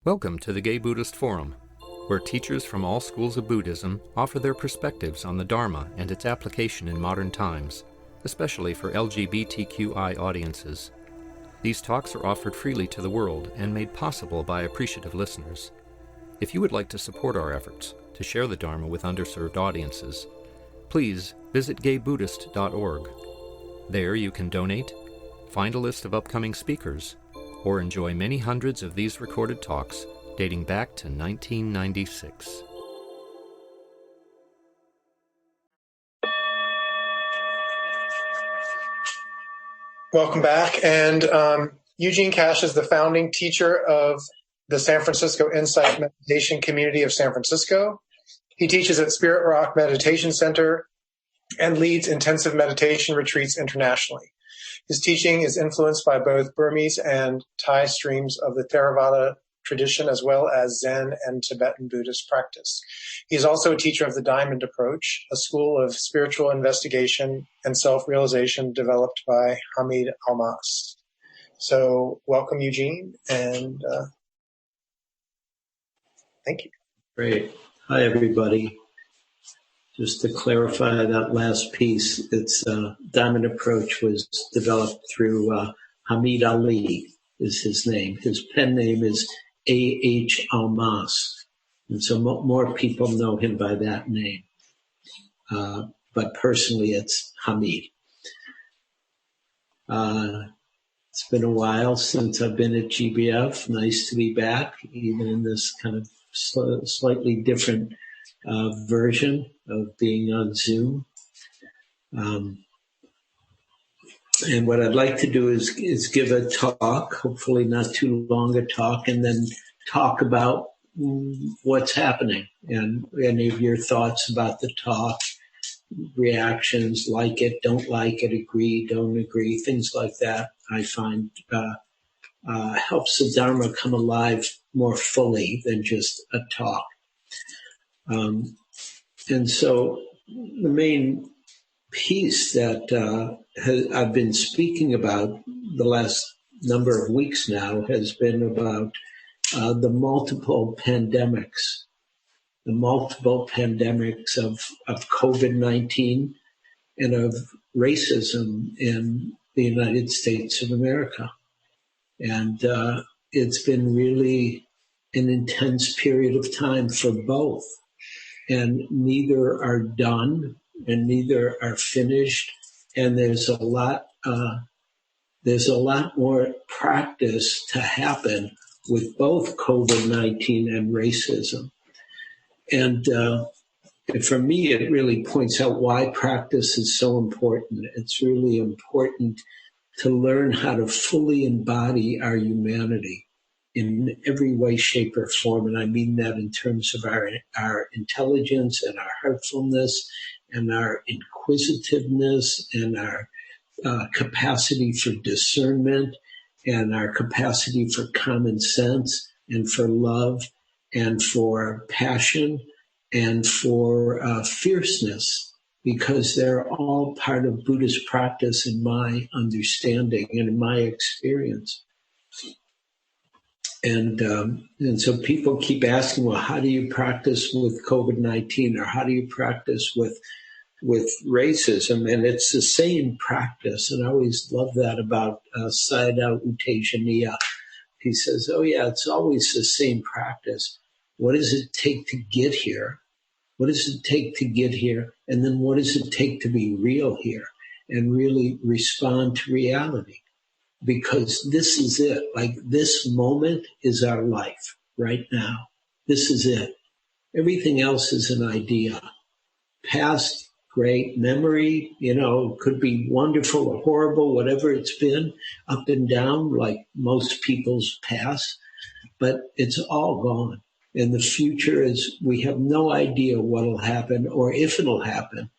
Welcome to the Gay Buddhist Forum, where teachers from all schools of Buddhism offer their perspectives on the Dharma and its application in modern times, especially for LGBTQI audiences. These talks are offered freely to the world and made possible by appreciative listeners. If you would like to support our efforts to share the Dharma with underserved audiences, please visit gaybuddhist.org. There you can donate, find a list of upcoming speakers, or enjoy many hundreds of these recorded talks dating back to 1996. Welcome back. And Eugene Cash is the founding teacher of the San Francisco Insight Meditation Community of San Francisco. He teaches at Spirit Rock Meditation Center and leads intensive meditation retreats internationally. His teaching is influenced by both Burmese and Thai streams of the Theravada tradition, as well as Zen and Tibetan Buddhist practice. He is also a teacher of the Diamond Approach, a school of spiritual investigation and self-realization developed by Hamid Almaas. So welcome, Eugene, and thank you. Great. Hi, everybody. Just to clarify that last piece, it's Diamond Approach was developed through Hamid Ali is his name. His pen name is A.H. Almaas. And so more people know him by that name. But personally, it's Hamid. It's been a while since I've been at GBF. Nice to be back, even in this kind of slightly different version of being on Zoom. And what I'd like to do is give a talk, hopefully not too long a talk, and then talk about what's happening and any of your thoughts about the talk, reactions, like it, don't like it, agree, don't agree, things like that, I find helps the Dharma come alive more fully than just a talk. And so the main piece that I've been speaking about the last number of weeks now has been about the multiple pandemics of COVID-19 and of racism in the United States of America. And it's been really an intense period of time for both. And neither are done, and neither are finished. And there's a lot more practice to happen with both COVID-19 and racism. And for me, it really points out why practice is so important. It's really important to learn how to fully embody our humanity in every way, shape, or form. And I mean that in terms of our intelligence and our heartfulness and our inquisitiveness and our capacity for discernment and our capacity for common sense and for love and for passion and for fierceness, because they're all part of Buddhist practice in my understanding and in my experience. And so people keep asking, well, how do you practice with COVID-19, or how do you practice with racism? And it's the same practice. And I always love that about Sayadaw U Tejaniya. He says, oh yeah, it's always the same practice. What does it take to get here? What does it take to get here? And then what does it take to be real here and really respond to reality? Because this is it. Like, this moment is our life right now. This is it. Everything else is an idea. Past, great memory, could be wonderful or horrible, whatever it's been, up and down, like most people's past, but it's all gone. And the future is, we have no idea what'll happen or if it'll happen.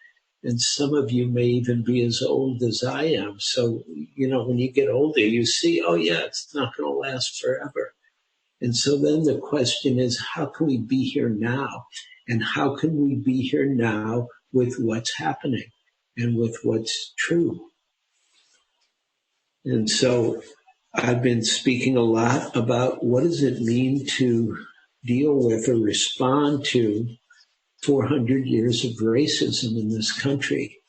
And some of you may even be as old as I am. So, when you get older, you see, oh yeah, it's not going to last forever. And so then the question is, how can we be here now? And how can we be here now with what's happening and with what's true? And so I've been speaking a lot about what does it mean to deal with or respond to 400 years of racism in this country,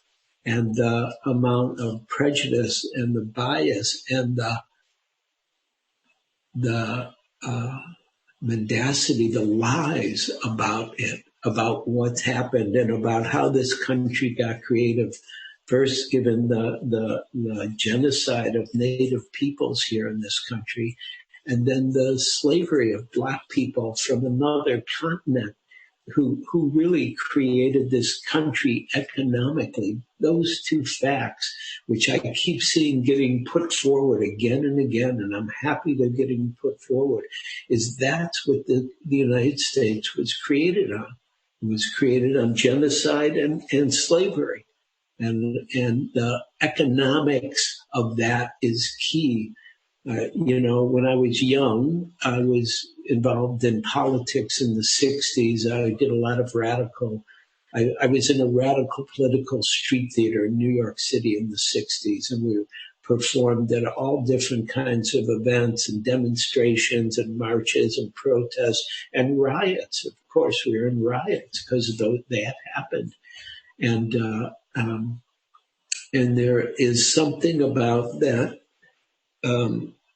and the amount of prejudice and the bias and the mendacity, the lies about it, about what's happened and about how this country got creative. First, given the genocide of Native peoples here in this country, and then the slavery of Black people from another continent who really created this country economically. Those two facts, which I keep seeing getting put forward again and again, and I'm happy they're getting put forward, is that's what the United States was created on. It was created on genocide and slavery. And the economics of that is key. When I was young, I was involved in politics in the 60s. I did a lot of I was in a radical political street theater in New York City in the 60s, and we performed at all different kinds of events and demonstrations and marches and protests and riots. Of course, we were in riots because they had happened. And there is something about that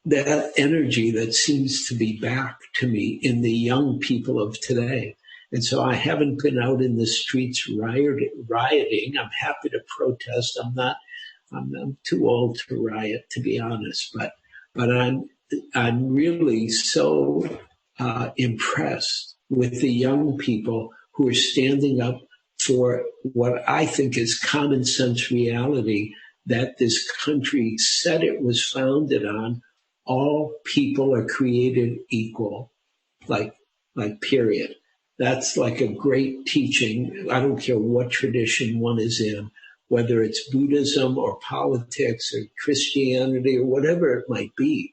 that energy that seems to be back to me in the young people of today. And so I haven't been out in the streets rioting. I'm happy to protest. I'm too old to riot, to be honest. But I'm really so impressed with the young people who are standing up for what I think is common sense reality that this country said it was founded on. All people are created equal, like period. That's like a great teaching. I don't care what tradition one is in, whether it's Buddhism or politics or Christianity or whatever it might be,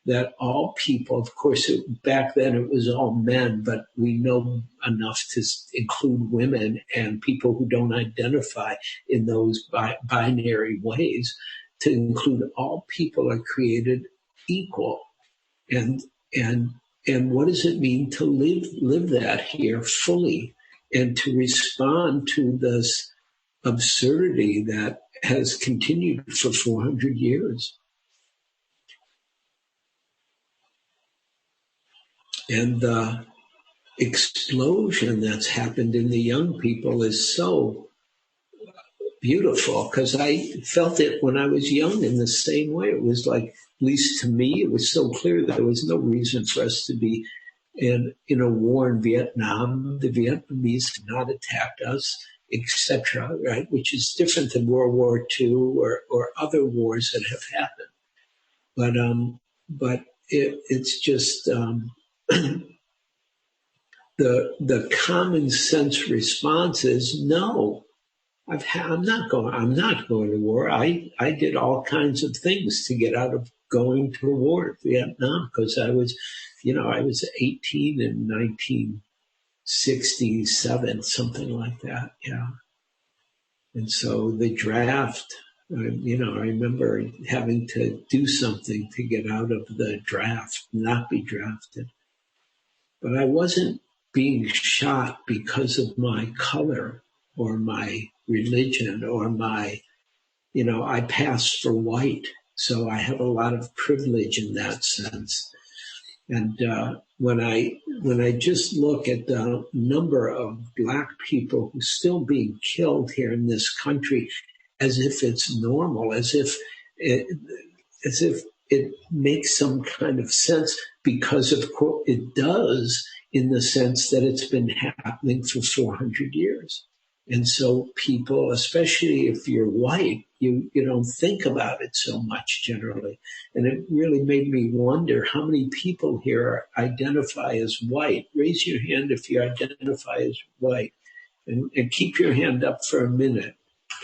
that all people, of course, back then it was all men, but we know enough to include women and people who don't identify in those binary ways, to include all people are created equal. And what does it mean to live that here fully and to respond to this absurdity that has continued for 400 years? And the explosion that's happened in the young people is so beautiful, because I felt it when I was young in the same way. It was like, at least to me, it was so clear that there was no reason for us to be in a war in Vietnam. The Vietnamese did not attack us, etc., right? Which is different than World War II or other wars that have happened. But it's just the common sense response is no. I'm not going to war. I did all kinds of things to get out of going to a war in Vietnam, because I was 18 in 1967, something like that. Yeah. And so the draft, I remember having to do something to get out of the draft, not be drafted. But I wasn't being shot because of my color or my religion or I passed for white. So I have a lot of privilege in that sense. And when I just look at the number of Black people who are still being killed here in this country, as if it's normal, as if it makes some kind of sense, because of course it does, in the sense that it's been happening for 400 years. And so people, especially if you're white, you don't think about it so much generally. And it really made me wonder how many people here identify as white. Raise your hand if you identify as white. And keep your hand up for a minute,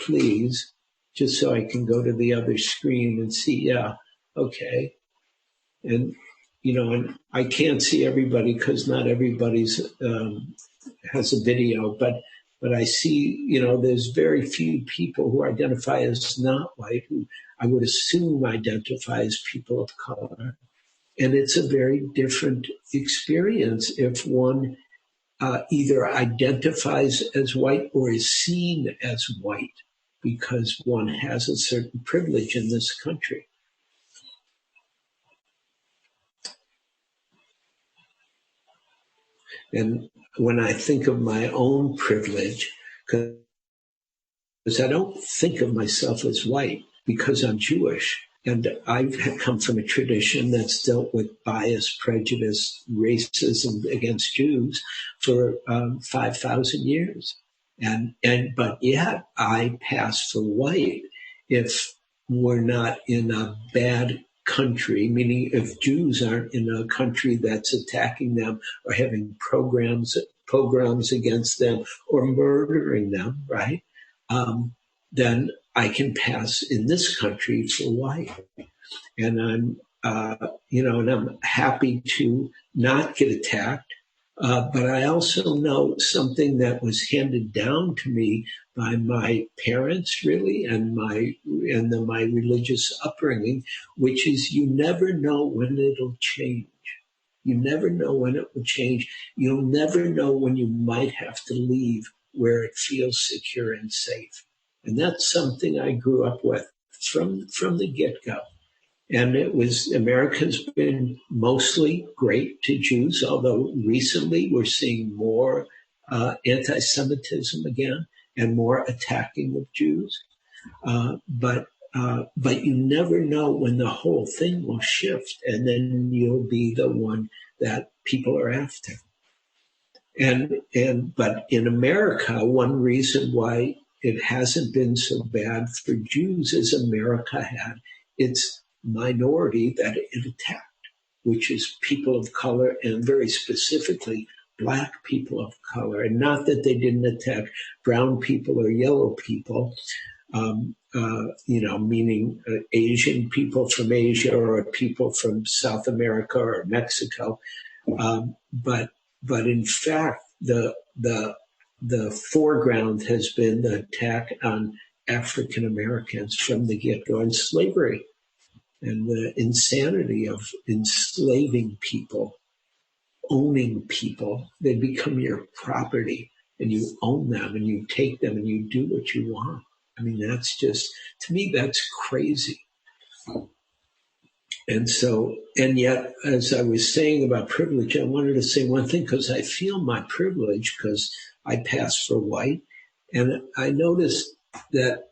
please, just so I can go to the other screen and see, yeah, okay. And, and I can't see everybody because not everybody's has a video, but I see, there's very few people who identify as not white, who I would assume identify as people of color. And it's a very different experience if one either identifies as white or is seen as white because one has a certain privilege in this country. And when I think of my own privilege, because I don't think of myself as white because I'm Jewish, and I've come from a tradition that's dealt with bias, prejudice, racism against Jews for 5,000 years. But yet I pass for white if we're not in a bad country, meaning if Jews aren't in a country that's attacking them or having pogroms against them or murdering them, right? Then I can pass in this country for white. And I'm, and I'm happy to not get attacked. But I also know something that was handed down to me by my parents, really, and my religious upbringing, which is you never know when it'll change. You never know when it will change. You'll never know when you might have to leave where it feels secure and safe. And that's something I grew up with from the get-go. And America's been mostly great to Jews, although recently we're seeing more anti-Semitism again and more attacking of Jews. But you never know when the whole thing will shift, and then you'll be the one that people are after. But in America, one reason why it hasn't been so bad for Jews as America had its minority that it attacked, which is people of color, and very specifically Black people of color. And not that they didn't attack brown people or yellow people, meaning Asian people from Asia or people from South America or Mexico. But in fact, the foreground has been the attack on African Americans from the get-go, and slavery and the insanity of enslaving people, owning people. They become your property and you own them and you take them and you do what you want. I mean, that's just, to me, that's crazy. And yet, as I was saying about privilege, I wanted to say one thing because I feel my privilege because I pass for white. And I noticed that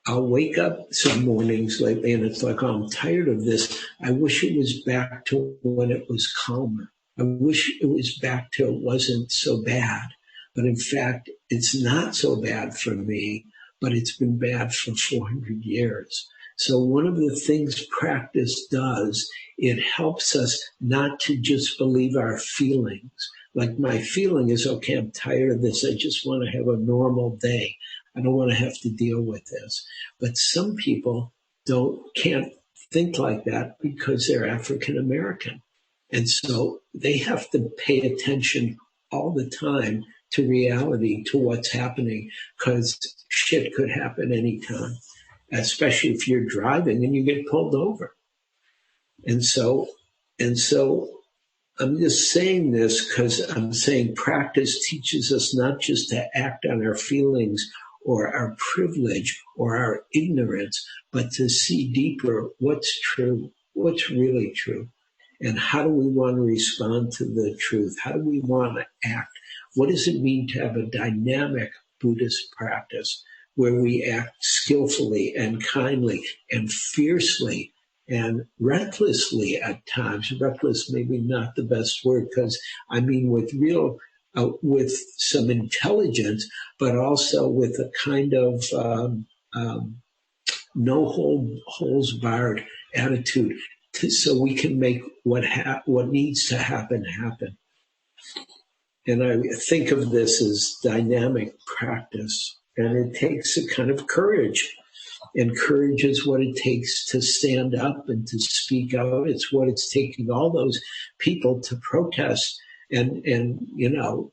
I'll wake up some mornings lately and it's like, oh, I'm tired of this. I wish it was back to when it was calmer. I wish it was back to it wasn't so bad. But in fact, it's not so bad for me, but it's been bad for 400 years. So one of the things practice does, it helps us not to just believe our feelings. Like my feeling is, okay, I'm tired of this. I just want to have a normal day. I don't want to have to deal with this. But some people can't think like that because they're African American. And so they have to pay attention all the time to reality, to what's happening, because shit could happen anytime, especially if you're driving and you get pulled over. And so I'm just saying this because I'm saying practice teaches us not just to act on our feelings or our privilege or our ignorance, but to see deeper what's true, what's really true, and how do we want to respond to the truth? How do we want to act? What does it mean to have a dynamic Buddhist practice where we act skillfully and kindly and fiercely and recklessly at times? Reckless, maybe not the best word, because I mean with with some intelligence, but also with a kind of no holds barred attitude, so we can make what needs to happen. And I think of this as dynamic practice, and it takes a kind of courage. And courage is what it takes to stand up and to speak out. It's what it's taking all those people to protest and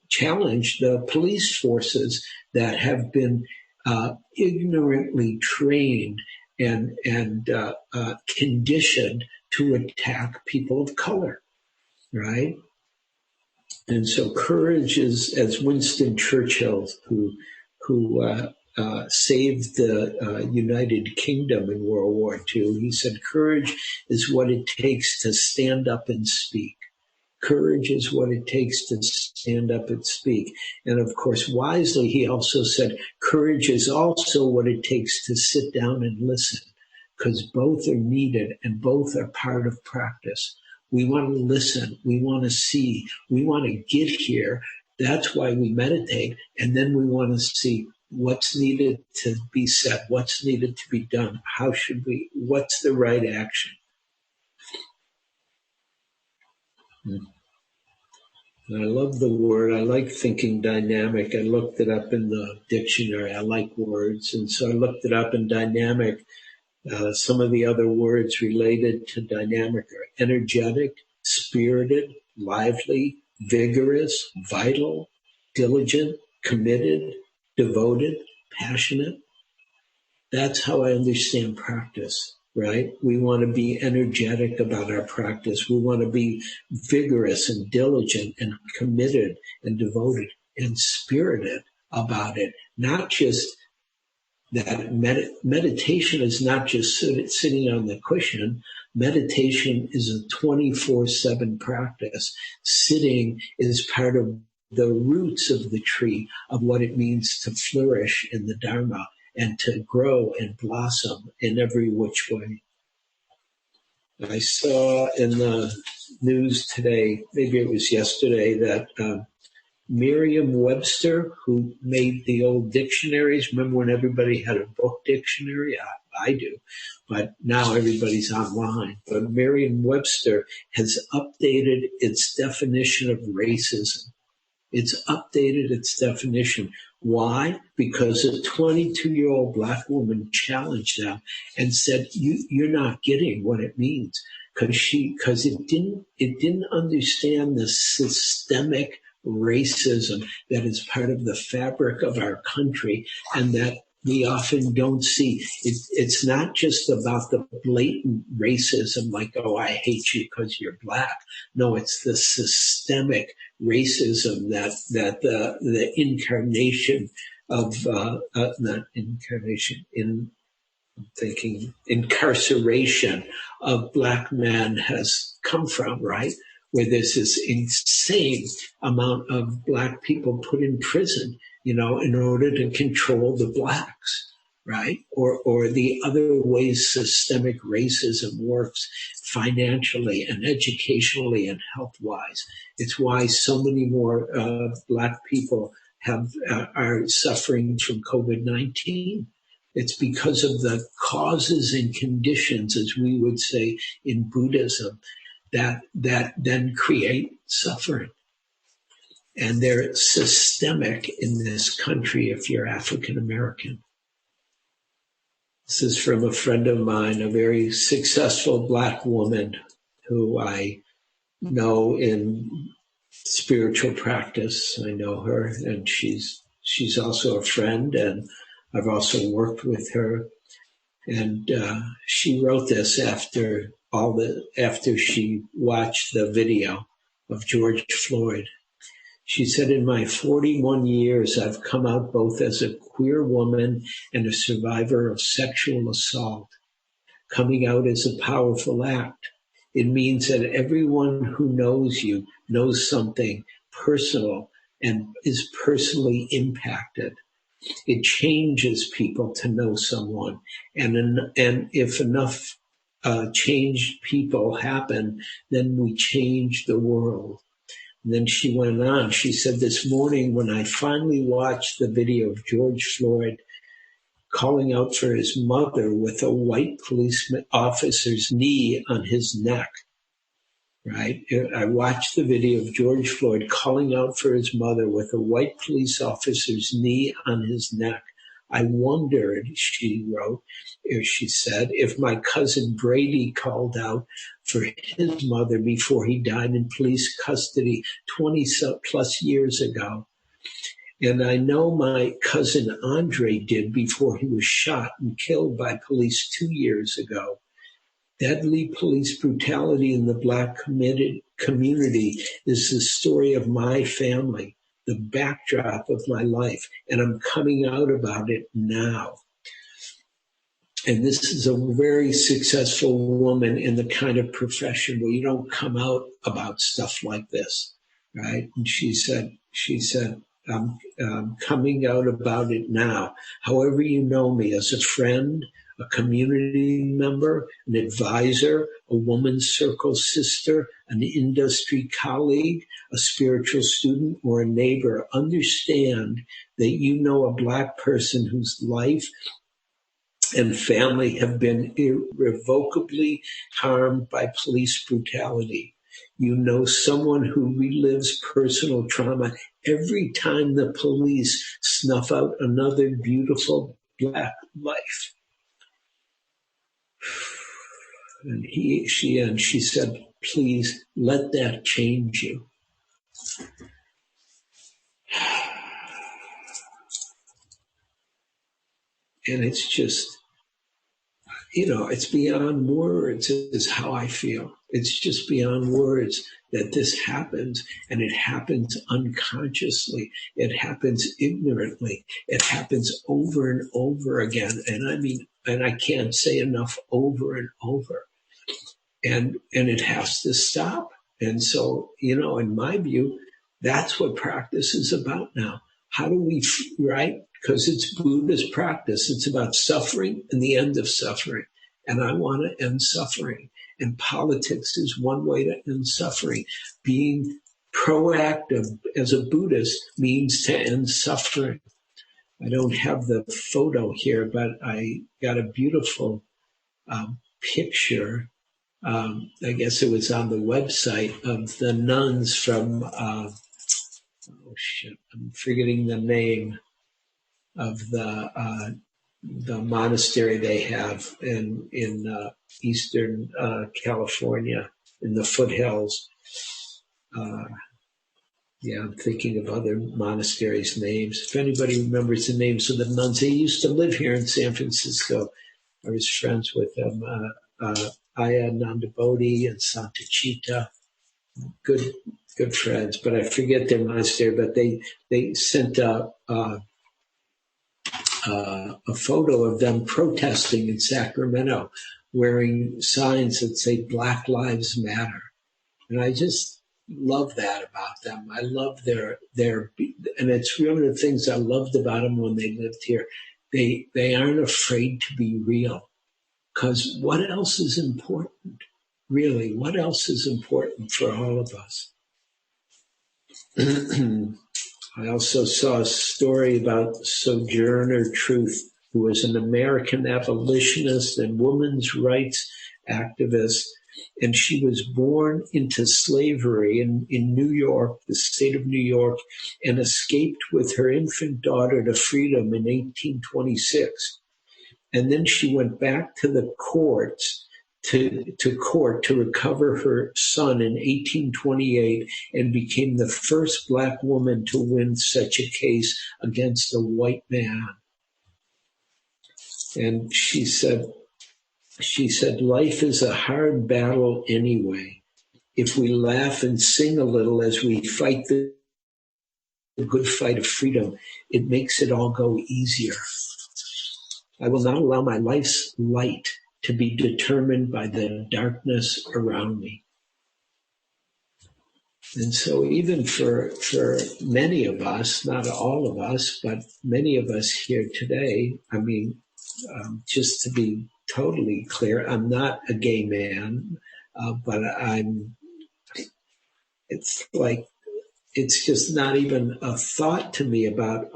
challenge the police forces that have been ignorantly trained and conditioned to attack people of color, right? And so courage is, as Winston Churchill, who saved the United Kingdom in World War II, he said, courage is what it takes to stand up and speak. Courage is what it takes to stand up and speak. And of course, wisely, he also said, courage is also what it takes to sit down and listen, because both are needed and both are part of practice. We want to listen. We want to see. We want to get here. That's why we meditate. And then we want to see what's needed to be said, what's needed to be done. How should we, what's the right action? I love the word. I like thinking dynamic. I looked it up in the dictionary. I like words. And so I looked it up in dynamic. Some of the other words related to dynamic are energetic, spirited, lively, vigorous, vital, diligent, committed, devoted, passionate. That's how I understand practice, right? We want to be energetic about our practice. We want to be vigorous and diligent and committed and devoted and spirited about it. Not just that meditation is not just sitting on the cushion. Meditation is a 24/7 practice. Sitting is part of the roots of the tree of what it means to flourish in the Dharma and to grow and blossom in every which way. I saw in the news today, maybe it was yesterday, that Merriam-Webster, who made the old dictionaries, remember when everybody had a book dictionary? I do, but now everybody's online. But Merriam-Webster has updated its definition of racism. It's updated its definition. Why? Because a 22-year-old black woman challenged them and said, "You're not getting what it means," because it didn't understand the systemic racism that is part of the fabric of our country and that we often don't see. It's not just about the blatant racism like, oh, I hate you because you're black. No, it's the systemic racism that the incarnation of, incarceration of black men has come from, right? Where there's this insane amount of black people put in prison, in order to control the blacks, right? Or the other ways systemic racism works financially and educationally and health-wise. It's why so many more black people are suffering from COVID-19. It's because of the causes and conditions, as we would say in Buddhism, that then create suffering. And they're systemic in this country if you're African American. This is from a friend of mine, a very successful black woman who I know in spiritual practice. I know her, and she's also a friend, and I've also worked with her. And she wrote this after she watched the video of George Floyd. She said, "In my 41 years, I've come out both as a queer woman and a survivor of sexual assault. Coming out is a powerful act. It means that everyone who knows you knows something personal and is personally impacted. It changes people to know someone. And if enough changed people happen, then we change the world." And then she went on. She said, "This morning when I finally watched the video of George Floyd calling out for his mother with a white police officer's knee on his neck," right? I watched the video of George Floyd calling out for his mother with a white police officer's knee on his neck. I wondered, she said, if my cousin Brady called out for his mother before he died in police custody 20 plus years ago. And I know my cousin Andre did before he was shot and killed by police 2 years ago. Deadly police brutality in the Black community is the story of my family, the backdrop of my life, and I'm coming out about it now. And this is a very successful woman in the kind of profession where you don't come out about stuff like this, right? And she said, I'm coming out about it now. However you know me, as a friend, a community member, an advisor, a woman's circle sister, an industry colleague, a spiritual student, or a neighbor, understand that you know a Black person whose life and family have been irrevocably harmed by police brutality. You know someone who relives personal trauma every time the police snuff out another beautiful Black life. And she said, please let that change you. And it's just, it's beyond words is how I feel. It's just beyond words that this happens, and it happens unconsciously. It happens ignorantly. It happens over and over again. And I can't say enough over and over. And it has to stop. And so, in my view, that's what practice is about now. How do we, right? Because it's Buddhist practice. It's about suffering and the end of suffering. And I want to end suffering. And politics is one way to end suffering. Being proactive as a Buddhist means to end suffering. I don't have the photo here, but I got a beautiful picture. I guess it was on the website of the nuns from, I'm forgetting the name of the monastery they have in eastern California in the foothills. I'm thinking of other monasteries' names. If anybody remembers the names of the nuns, they used to live here in San Francisco. I was friends with them, Aya Nandabodhi and Santa Chita. Good friends, but I forget their monastery. But they sent a photo of them protesting in Sacramento, wearing signs that say Black Lives Matter. And I just love that about them. I love their, and it's one of the things I loved about them when they lived here. They aren't afraid to be real, because what else is important? Really, what else is important for all of us? I also saw a story about Sojourner Truth, who was an American abolitionist and women's rights activist. And she was born into slavery in New York, the state of New York, and escaped with her infant daughter to freedom in 1826. And then she went back to the courts to court to recover her son in 1828 and became the first Black woman to win such a case against a white man. And she said, life is a hard battle anyway. If we laugh and sing a little as we fight the good fight of freedom, it makes it all go easier. I will not allow my life's light to be determined by the darkness around me. And so even for many of us, not all of us, but many of us here today, just to be totally clear, I'm not a gay man, but it's just not even a thought to me about,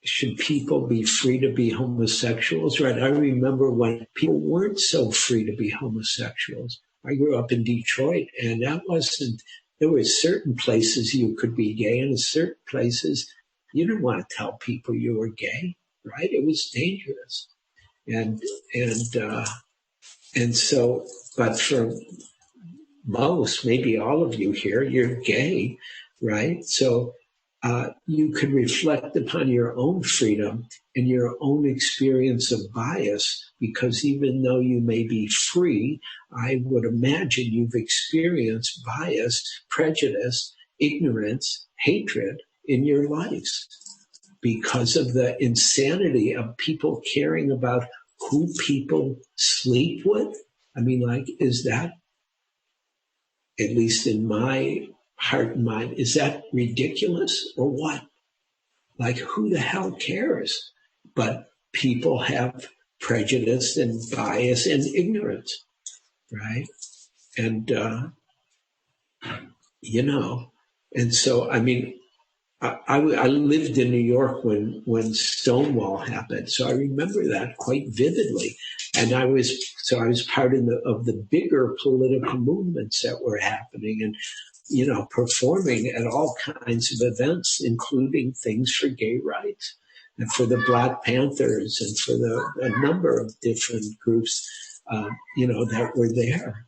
should people be free to be homosexuals? Right. I remember when people weren't so free to be homosexuals. I grew up in Detroit, and there were certain places you could be gay, and in certain places you didn't want to tell people you were gay, right? It was dangerous. And so, but for most, maybe all of you here, you're gay, right? So you could reflect upon your own freedom and your own experience of bias, because even though you may be free, I would imagine you've experienced bias, prejudice, ignorance, hatred in your lives because of the insanity of people caring about who people sleep with. I mean, like, is that, at least in my heart and mind, is that ridiculous or what? Like, who the hell cares? But people have prejudice and bias and ignorance, right? And, and so, I mean, I lived in New York when Stonewall happened, so I remember that quite vividly. And I was part of the bigger political movements that were happening, and performing at all kinds of events, including things for gay rights and for the Black Panthers and for a number of different groups, that were there.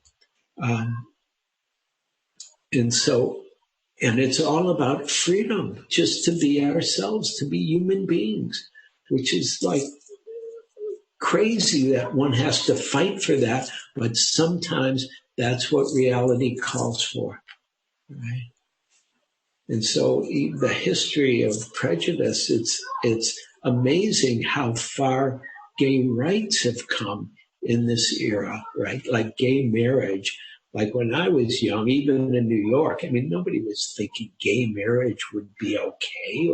And it's all about freedom, just to be ourselves, to be human beings, which is like crazy that one has to fight for that, but sometimes that's what reality calls for, right? And so the history of prejudice, it's amazing how far gay rights have come in this era, right? Like gay marriage. Like when I was young, even in New York, I mean, nobody was thinking gay marriage would be okay.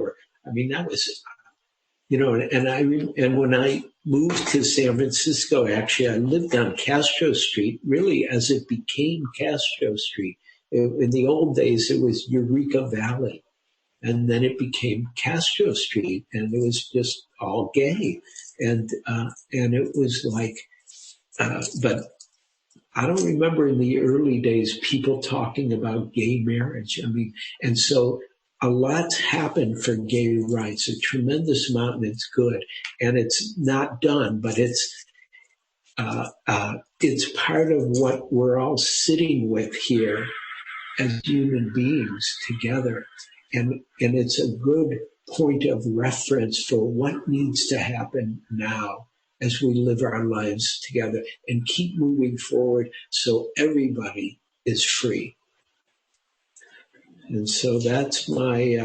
That was, and when I moved to San Francisco, actually, I lived on Castro Street, really as it became Castro Street. In the old days, it was Eureka Valley. And then it became Castro Street, and it was just all gay. And it was like, but I don't remember in the early days people talking about gay marriage. I mean, and so a lot's happened for gay rights, a tremendous amount, and it's good. And it's not done, but it's part of what we're all sitting with here as human beings together. And it's a good point of reference for what needs to happen now as we live our lives together and keep moving forward so everybody is free. And so that's my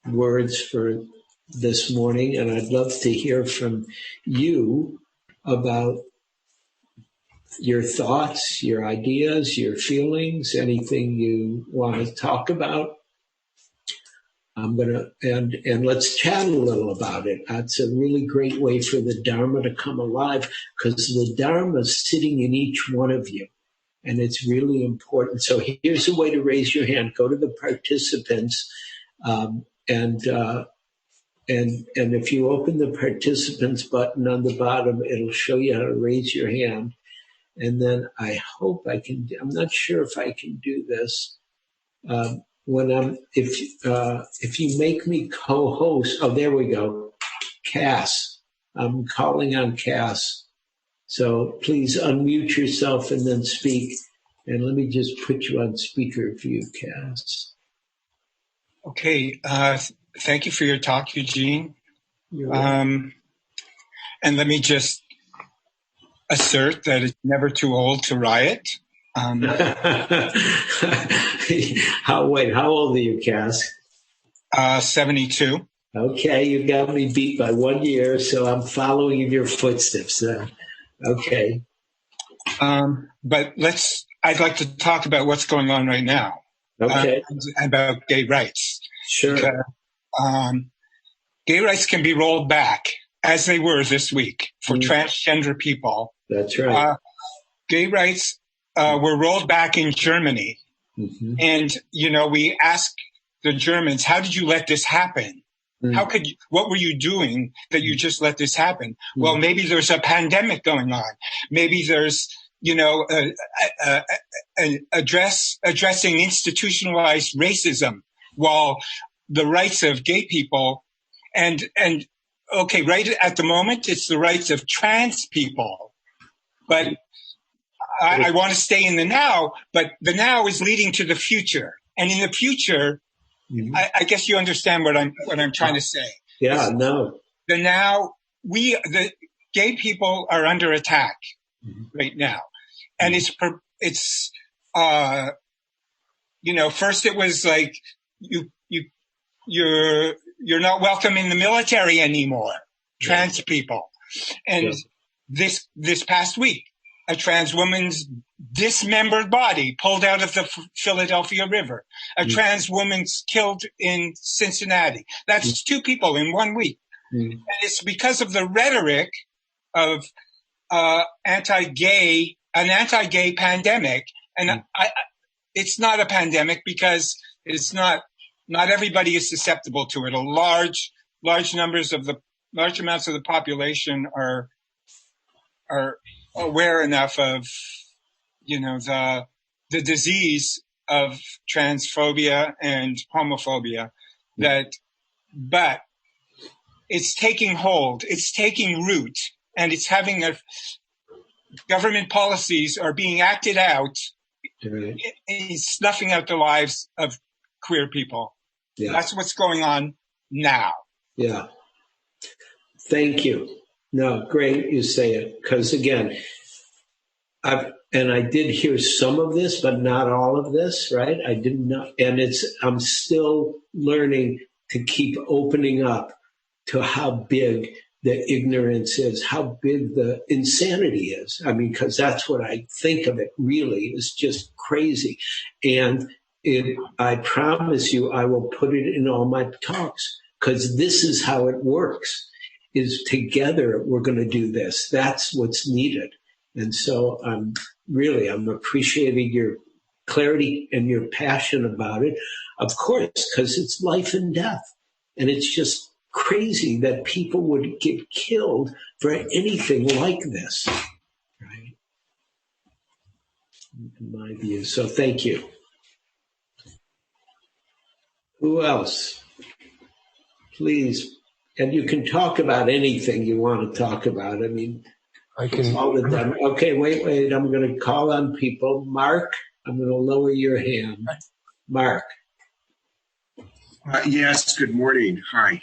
words for this morning. And I'd love to hear from you about your thoughts, your ideas, your feelings, anything you want to talk about. I'm and let's chat a little about it. That's a really great way for the Dharma to come alive, because the Dharma is sitting in each one of you, and it's really important. So here's a way to raise your hand. Go to the participants, and if you open the participants button on the bottom, it'll show you how to raise your hand. And then I hope I can. I'm not sure if I can do this. If you make me co-host, oh, there we go. Cass, I'm calling on Cass. So please unmute yourself and then speak. And let me just put you on speaker for you, Cass. Okay. Thank you for your talk, Eugene. And let me just assert that it's never too old to riot. How old are you, Cass? 72. Okay, you got me beat by 1 year, so I'm following in your footsteps. Okay. But I'd like to talk about what's going on right now. Okay. About gay rights. Sure. Because, gay rights can be rolled back, as they were this week, for transgender people. That's right. Gay rights were rolled back in Germany. Mm-hmm. And, we asked the Germans, how did you let this happen? Mm-hmm. What were you doing that you just let this happen? Mm-hmm. Well, maybe there's a pandemic going on. Maybe there's, addressing institutionalized racism, while the rights of gay people and okay, right at the moment, it's the rights of trans people. But I want to stay in the now, but the now is leading to the future. And in the future, I guess you understand what I'm trying to say. Yeah, no. The gay people are under attack right now, and it's first it was like you're not welcome in the military anymore, trans people, and this past week, a trans woman's dismembered body pulled out of the Philadelphia River. A trans woman's killed in Cincinnati. That's 2 people in 1 week. And it's because of the rhetoric of an anti-gay pandemic. And it's not a pandemic because it's not everybody is susceptible to it. Large amounts of the population are aware enough of the disease of transphobia and homophobia but it's taking hold, it's taking root, and it's having government policies are being acted out in snuffing out the lives of queer people. That's what's going on now. Thank you. No, great you say it, because again, I did hear some of this, but not all of this, right? I did not, and I'm still learning to keep opening up to how big the ignorance is, how big the insanity is. I mean, because that's what I think of it really, is just crazy. And I promise you, I will put it in all my talks, because this is how it works, is together we're going to do this. That's what's needed. And so I'm appreciating your clarity and your passion about it, of course, because it's life and death. And it's just crazy that people would get killed for anything like this, right? In my view. So thank you. Who else? Please. And you can talk about anything you want to talk about. I mean, I can. All the time. Okay, wait. I'm going to call on people. Mark, I'm going to lower your hand. Mark. Yes, good morning. Hi.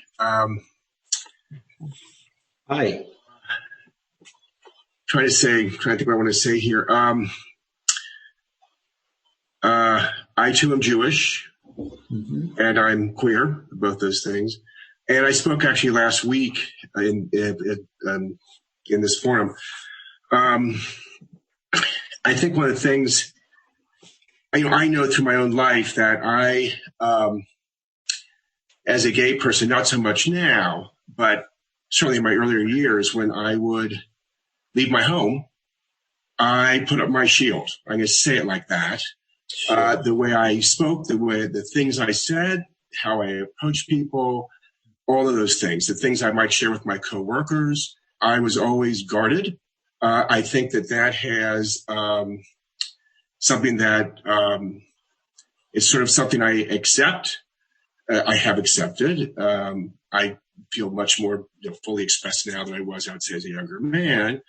Hi. Trying to think what I want to say here. I too am Jewish, and I'm queer, both those things. And I spoke actually last week in this forum. I think one of the things, I know through my own life that I, as a gay person, not so much now, but certainly in my earlier years when I would leave my home, I put up my shield. I'm going to say it like that. The way I spoke, the things I said, how I approached people, all of those things, the things I might share with my coworkers, I was always guarded. I think that has something that is sort of something I accept. I have accepted. I feel much more fully expressed now than I was, I would say, as a younger man.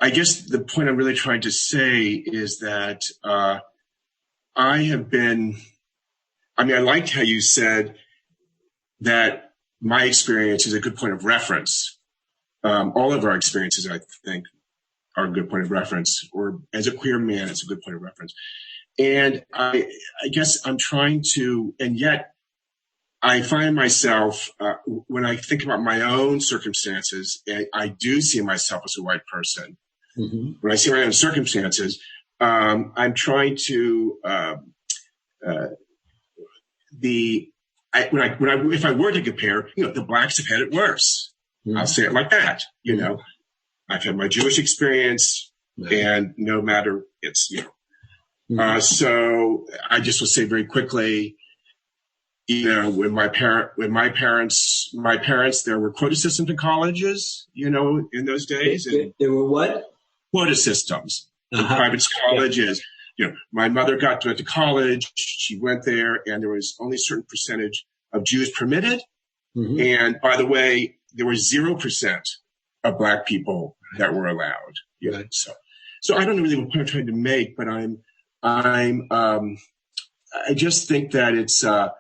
I guess the point I'm really trying to say is that I liked how you said that my experience is a good point of reference. All of our experiences, I think, are a good point of reference, or as a queer man, it's a good point of reference. And I guess I'm trying to, and yet I find myself, when I think about my own circumstances, I do see myself as a white person. When I see my own circumstances, I'm trying to, if I were to compare, the blacks have had it worse. I'll say it like that. I've had my Jewish experience, and no matter it's, so I just will say very quickly, when my parents, there were quota systems in colleges, in those days. There were what? Quota systems in private colleges. My mother got to college. She went there, and there was only a certain percentage of Jews permitted. And by the way, there was 0% of black people that were allowed. So I don't know really what point I'm trying to make, but I just think that it's, I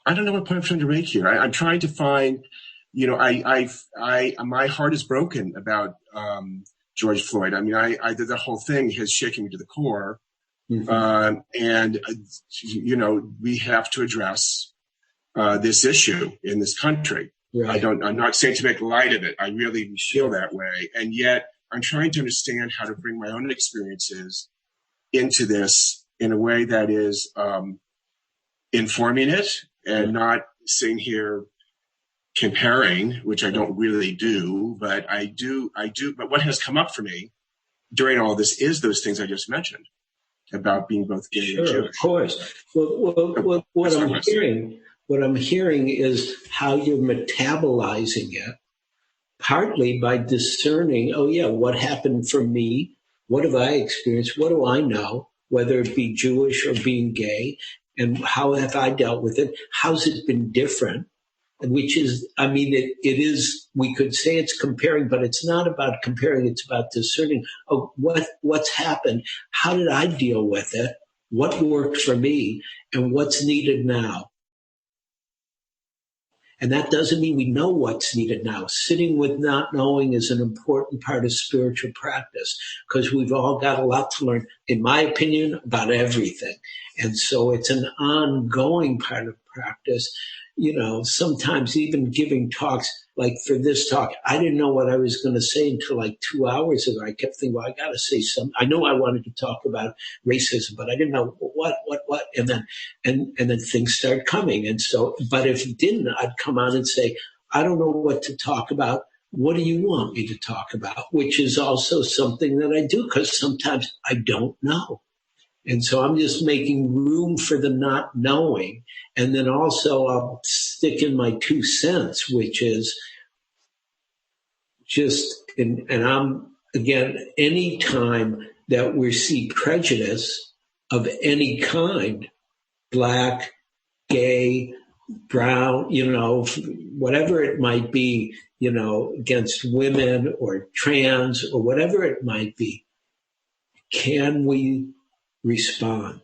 don't know what point I'm trying to make here. I'm trying to find, my heart is broken about George Floyd. I mean, the whole thing has shaken me to the core. Mm-hmm. And we have to address this issue in this country. Right. I'm not saying to make light of it. I really feel that way. And yet I'm trying to understand how to bring my own experiences into this in a way that is informing it and not sitting here comparing, which I don't really do, but I do. But what has come up for me during all this is those things I just mentioned about being both gay and Jewish. Of course. Well, what I'm hearing is how you're metabolizing it, partly by discerning, what happened for me? What have I experienced? What do I know? Whether it be Jewish or being gay, and how have I dealt with it? How's it been different? Which is, it is, we could say it's comparing, but it's not about comparing. It's about discerning, what's happened? How did I deal with it? What worked for me? And what's needed now? And that doesn't mean we know what's needed now. Sitting with not knowing is an important part of spiritual practice, because we've all got a lot to learn, in my opinion, about everything. And so it's an ongoing part of practice. Sometimes even giving talks, like for this talk, I didn't know what I was going to say until like 2 hours ago. I kept thinking, I got to say something. I know I wanted to talk about racism, but I didn't know what. And then things start coming. And so, but if it didn't, I'd come on and say, I don't know what to talk about. What do you want me to talk about? Which is also something that I do, because sometimes I don't know. And so I'm just making room for the not knowing. And then also I'll stick in my 2 cents, which is just, and I'm, again, any time that we see prejudice of any kind, black, gay, brown, whatever it might be, against women or trans or whatever it might be, can we respond?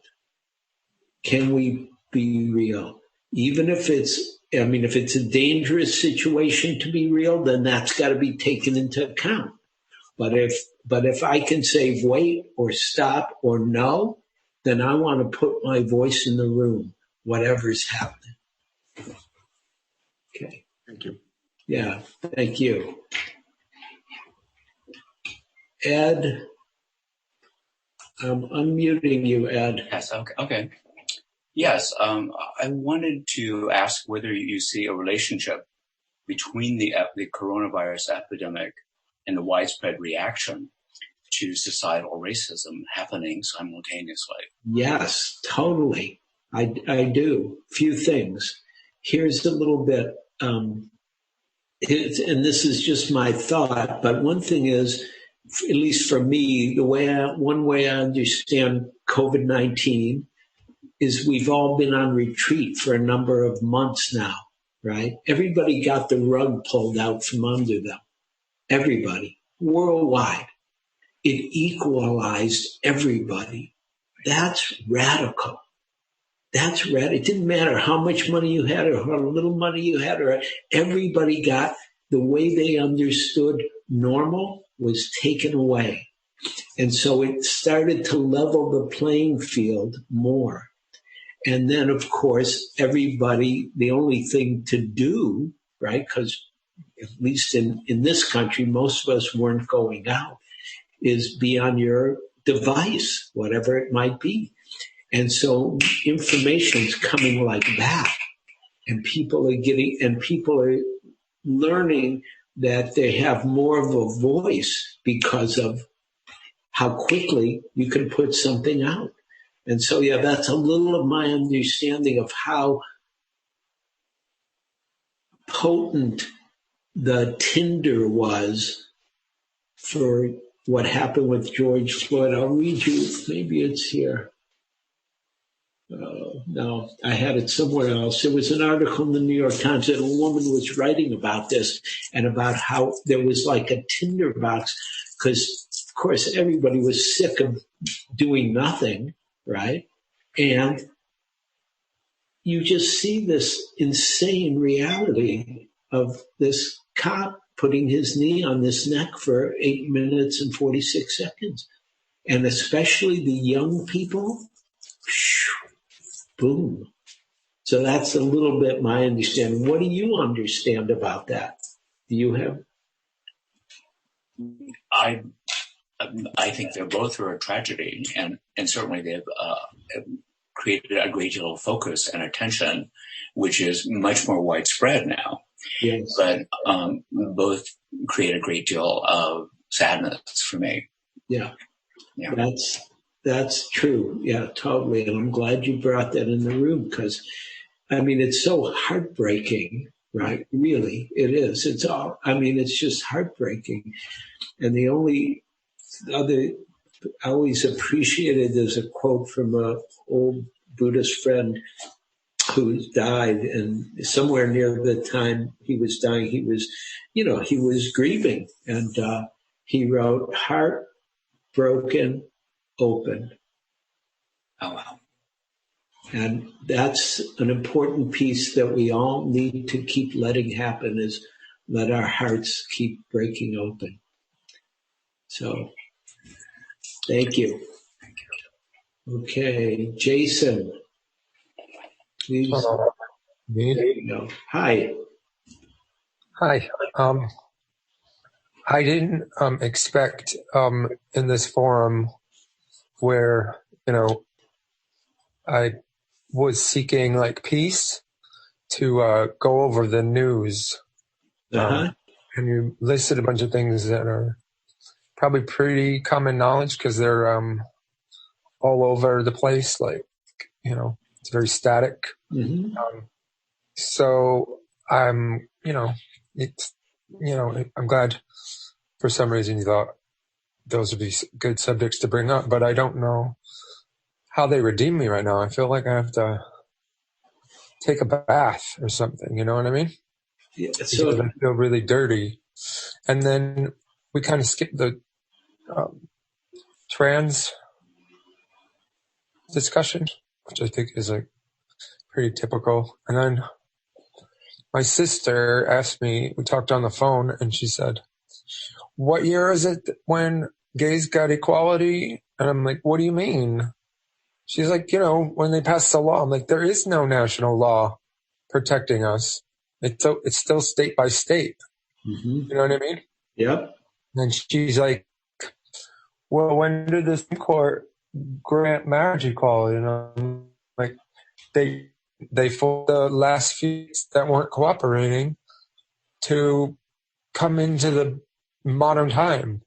Can we be real? Even if it's a dangerous situation to be real, then that's got to be taken into account. But if I can say wait or stop or no, then I want to put my voice in the room, whatever's happening. Okay. Thank you. Yeah, thank you. Ed, I'm unmuting you, Ed. Yes, okay. Yes, I wanted to ask whether you see a relationship between the coronavirus epidemic and the widespread reaction to societal racism happening simultaneously. Yes, totally. I do. Few things. Here's a little bit, and this is just my thought, but one thing is, at least for me, one way I understand COVID-19 is we've all been on retreat for a number of months now, right? Everybody got the rug pulled out from under them. Everybody, worldwide. It equalized everybody. That's radical. It didn't matter how much money you had or how little money you had, or everybody got the way they understood normal was taken away. And so it started to level the playing field more. And then, of course, everybody, the only thing to do, right, because at least in this country, most of us weren't going out, is be on your device, whatever it might be. And so information's coming like that. And people are learning that they have more of a voice because of how quickly you can put something out. And so, that's a little of my understanding of how potent the tinder was for what happened with George Floyd. I'll read you, maybe it's here. No, I had it somewhere else. There was an article in the New York Times that a woman was writing about this and about how there was like a tinderbox because, of course, everybody was sick of doing nothing, right? And you just see this insane reality of this cop putting his knee on this neck for 8 minutes and 46 seconds. And especially the young people, boom. So that's a little bit my understanding. What do you understand about that? Do you have? I think they're both are a tragedy, and certainly they've created a great deal of focus and attention, which is much more widespread now. Yes. But both create a great deal of sadness for me. Yeah. That's true. Yeah, totally. And I'm glad you brought that in the room because, I mean, it's so heartbreaking, right? Really, it is. It's just heartbreaking. And the only other, I always appreciated, there's a quote from an old Buddhist friend who died, and somewhere near the time he was dying, he was grieving. And he wrote, heart broken, open. Oh, wow. And that's an important piece that we all need to keep letting happen, is let our hearts keep breaking open. So, thank you. Okay, Jason. Please. Me? There you go. Hi. Hi. I didn't expect in this forum where, I was seeking like peace to go over the news. And you listed a bunch of things that are probably pretty common knowledge because they're all over the place. Like, it's very static. Mm-hmm. So I'm glad for some reason you thought those would be good subjects to bring up, but I don't know how they redeem me right now. I feel like I have to take a bath or something. You know what I mean? Yeah, because I feel really dirty. And then we kind of skipped the trans discussion, which I think is like pretty typical. And then my sister asked me, we talked on the phone, and she said, what year is it when gays got equality? And I'm like, what do you mean? She's like, when they passed the law. I'm like, there is no national law protecting us. It's still state by state. Mm-hmm. You know what I mean? Yep. And she's like, well, when did the Supreme Court grant marriage equality? And I'm like, they fought the last few that weren't cooperating to come into the modern time.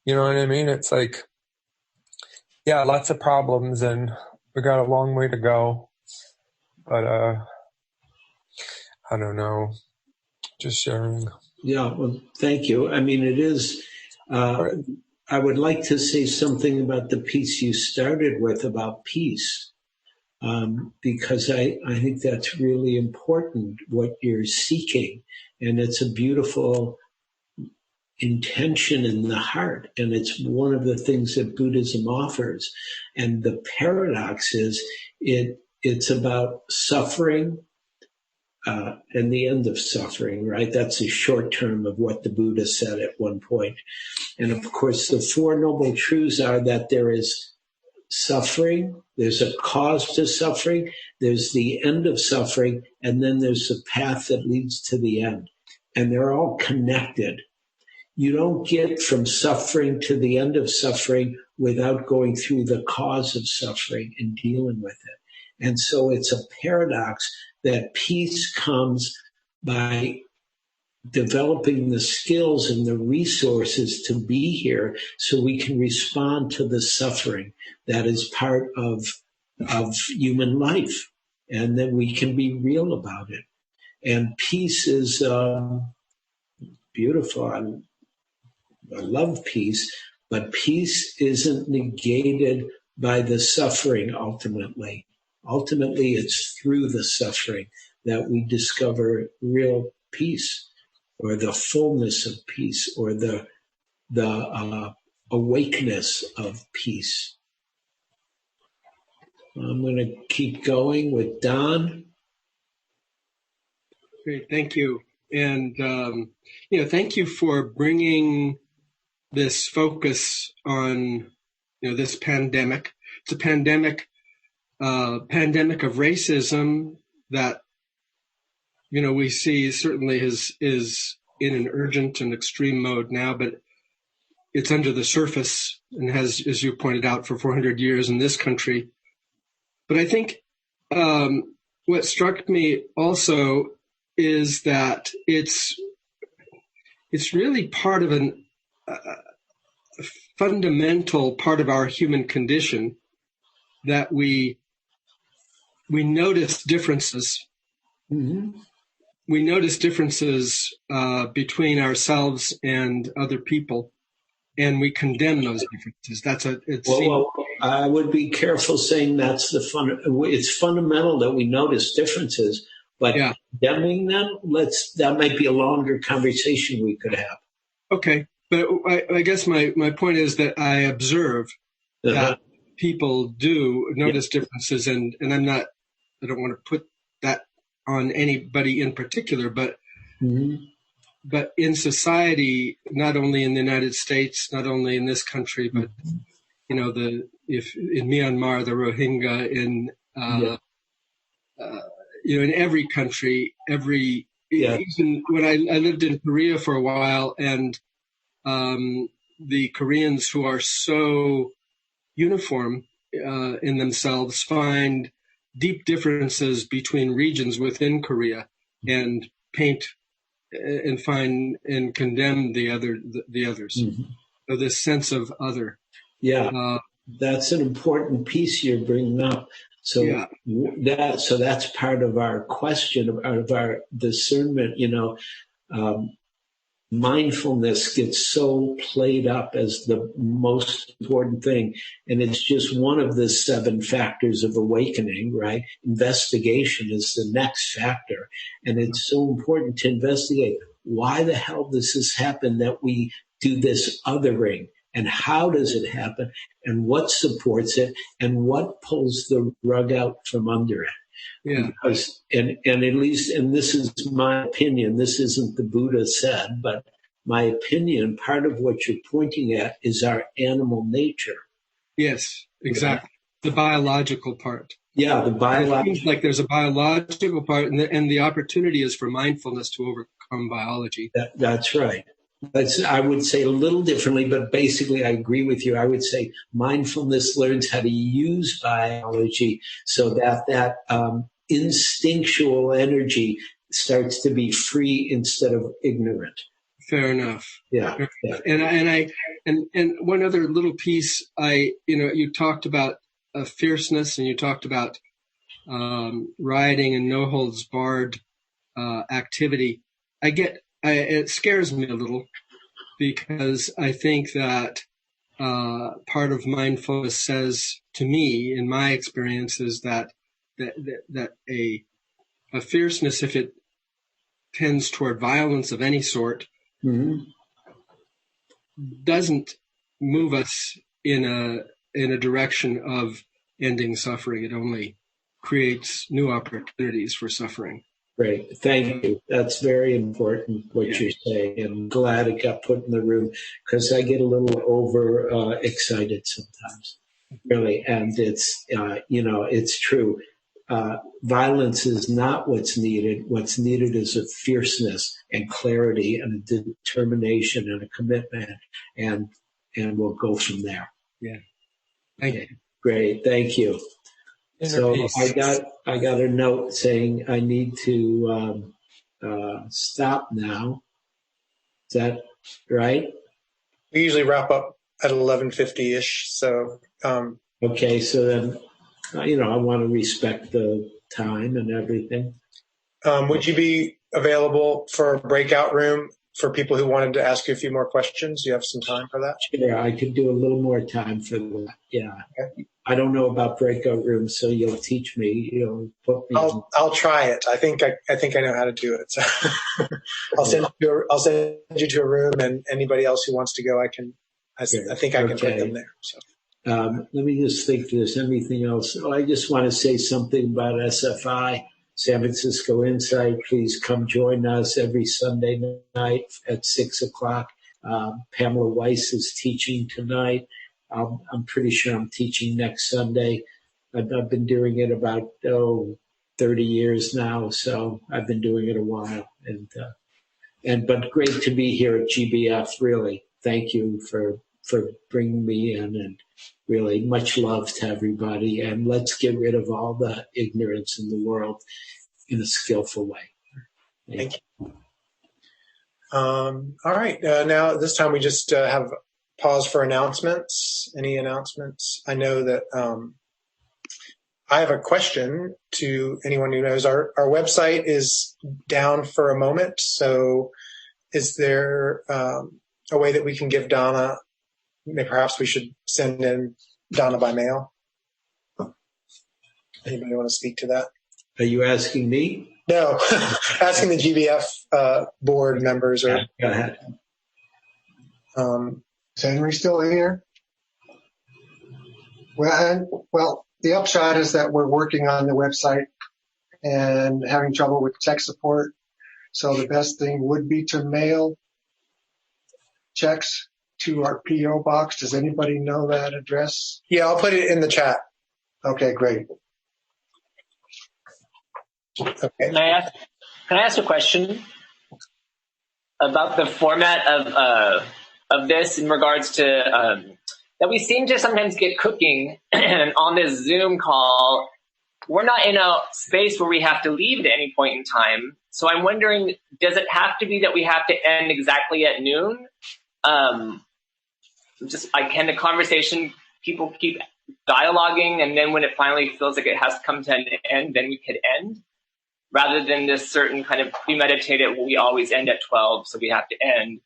You know what I mean? It's like, yeah, lots of problems, and we got a long way to go. But I don't know. Just sharing. Yeah, well, thank you. I mean, it is. I would like to say something about the piece you started with about peace, because I think that's really important, what you're seeking. And it's a beautiful intention in the heart. And it's one of the things that Buddhism offers. And the paradox is it's about suffering and the end of suffering, right? That's the short term of what the Buddha said at one point. And of course, the Four Noble Truths are that there is suffering, there's a cause to suffering, there's the end of suffering, and then there's the path that leads to the end. And they're all connected. You don't get from suffering to the end of suffering without going through the cause of suffering and dealing with it. And so it's a paradox that peace comes by developing the skills and the resources to be here so we can respond to the suffering that is part of human life, and that we can be real about it. And peace is beautiful. I love peace, but peace isn't negated by the suffering ultimately. Ultimately, it's through the suffering that we discover real peace, or the fullness of peace, or the awakeness of peace. I'm going to keep going with Don. Great, thank you. And, thank you for bringing this focus on, this pandemic. It's a pandemic of racism that, we see certainly is in an urgent and extreme mode now, but it's under the surface and has, as you pointed out, for 400 years in this country. But I think what struck me also is that it's really part of a fundamental part of our human condition that we notice differences. Mm-hmm. We notice differences between ourselves and other people, and we condemn those differences. Well, I would be careful saying that's it's fundamental that we notice differences, but condemning them, that might be a longer conversation we could have. Okay, but I guess my point is that I observe that people do notice differences, and I don't want to put that on anybody in particular, but but in society, not only in the United States, not only in this country, but if in Myanmar, the Rohingya, in in every country, even when I lived in Korea for a while, and the Koreans who are so uniform in themselves find deep differences between regions within Korea and paint and find and condemn the others. Mm-hmm. So this sense of other. Yeah, that's an important piece you're bringing up. So that's part of our question, of our discernment. Mindfulness gets so played up as the most important thing, and it's just one of the 7 factors of awakening, right? Investigation is the next factor, and it's so important to investigate why the hell does this happen, that we do this othering, and how does it happen, and what supports it, and what pulls the rug out from under it. Yeah. Because, and at least, and this is my opinion, this isn't the Buddha said, but my opinion, part of what you're pointing at is our animal nature. Yes, exactly. The biological part. Yeah, the biological. It seems like there's a biological part, and the opportunity is for mindfulness to overcome biology. That's right. I would say a little differently, but basically I agree with you. I would say mindfulness learns how to use biology so that instinctual energy starts to be free instead of ignorant. Fair enough. Yeah. And one other little piece, you talked about fierceness, and you talked about rioting and no holds barred activity. It scares me a little, because I think that part of mindfulness says to me, in my experience, is that a fierceness, if it tends toward violence of any sort, doesn't move us in a direction of ending suffering. It only creates new opportunities for suffering. Great. Thank you. That's very important, what you're saying. I'm glad it got put in the room, because I get a little over excited sometimes, really. And it's, it's true. Violence is not what's needed. What's needed is a fierceness and clarity and a determination and a commitment. And we'll go from there. Yeah. Thank you. Great. Thank you. So I got a note saying I need to stop now. Is that right? We usually wrap up at 11:50-ish. So okay. So then, I want to respect the time and everything. Would you be available for a breakout room for people who wanted to ask you a few more questions. Do you have some time for that? Yeah, I could do a little more time for that. Yeah. Okay. I don't know about breakout rooms, so you'll teach me. Put me. I'll try it. I think I know how to do it. So I'll send you to a room, and anybody else who wants to go, I think I can put them there. So. Let me just think if there's anything else. I just want to say something about SFI, San Francisco Insight. Please come join us every Sunday night at 6:00. Pamela Weiss is teaching tonight. I'm pretty sure I'm teaching next Sunday. I've been doing it about 30 years now, so I've been doing it a while. But great to be here at GBF. Really, thank you for bringing me in, and really much love to everybody. And let's get rid of all the ignorance in the world in a skillful way. Thank you. All right. Now this time we just have pause for announcements. Any announcements? I know that I have a question to anyone who knows. Our website is down for a moment. So is there a way that we can give Donna, perhaps we should send in Donna by mail? Anybody want to speak to that? Are you asking me? No, asking the GBF board members. Go ahead. Is Henry still here? Well, the upshot is that we're working on the website and having trouble with tech support. So the best thing would be to mail checks to our P.O. box. Does anybody know that address? Yeah, I'll put it in the chat. Okay, great. Okay. Can I ask a question about the format of this in regards to that we seem to sometimes get cooking on this Zoom call. We're not in a space where we have to leave at any point in time. So I'm wondering, does it have to be that we have to end exactly at noon? Can the conversation, people keep dialoguing, and then when it finally feels like it has to come to an end, then we could end? Rather than this certain kind of premeditated, we always end at 12, so we have to end.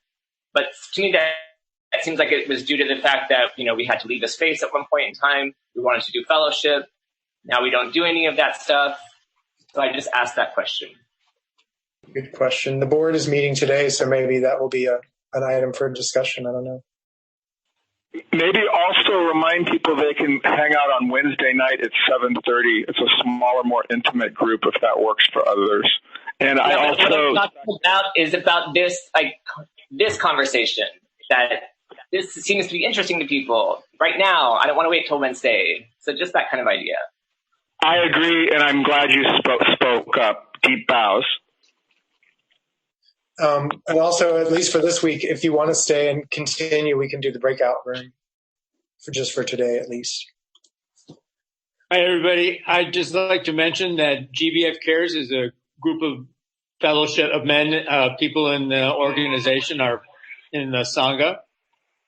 But to me, that seems like it was due to the fact that, we had to leave a space at one point in time. We wanted to do fellowship. Now we don't do any of that stuff. So I just asked that question. Good question. The board is meeting today, so maybe that will be an item for discussion. I don't know. Maybe also remind people they can hang out on Wednesday night at 7:30. It's a smaller, more intimate group if that works for others. And what I'm talking about is about this, this conversation, that this seems to be interesting to people right now. I don't want to wait till Wednesday. So just that kind of idea. I agree, and I'm glad you spoke up. Deep bows. And also, at least for this week, if you want to stay and continue, we can do the breakout room for today, at least. Hi, everybody. I'd just like to mention that GBF Cares is a group of fellowship of men, people in the organization are in the Sangha